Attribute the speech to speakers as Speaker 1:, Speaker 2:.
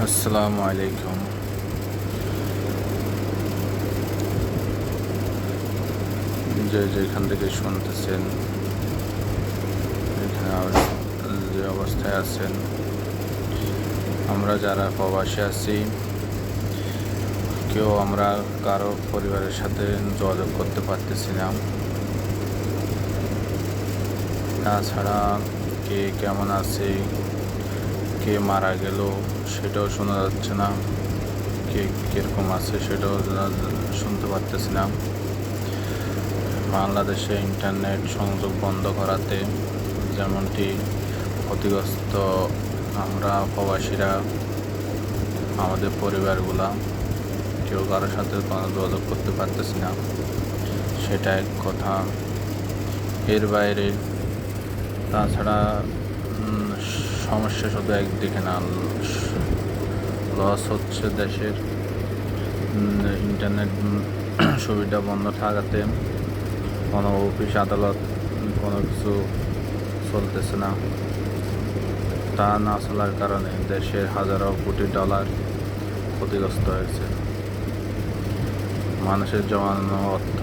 Speaker 1: আসসালামু আলাইকুম। যেখান থেকে শুনতেছেন, এখানে যে অবস্থায় আছেন, আমরা যারা প্রবাসী আছি, আমরা কারো পরিবারের সাথে যোগাযোগ করতে পারতেছি না। তাছাড়া কে কেমন আছে, কে মারা গেল সেটাও শোনা যাচ্ছে না, কে কীরকম আছে সেটাও শুনতে পারতেছি না। বাংলাদেশে ইন্টারনেট সংযোগ বন্ধ করাতে যেমনটি ক্ষতিগ্রস্ত আমরা প্রবাসীরা, আমাদের পরিবারগুলা কেউ কারোর সাথে কোনো যোগাযোগ করতে পারতেছি না, সেটা এক কথা। এর বাইরে তাছাড়া সমস্যা শুধু একদিকে না, লস হচ্ছে দেশের। ইন্টারনেট সুবিধা বন্ধ থাকাতে কোনো অফিস আদালত কোনো কিছু চলতেছে না। তা না চলার কারণে দেশের হাজারো কোটি ডলার ক্ষতিগ্রস্ত হয়েছে। মানুষের জমানো অর্থ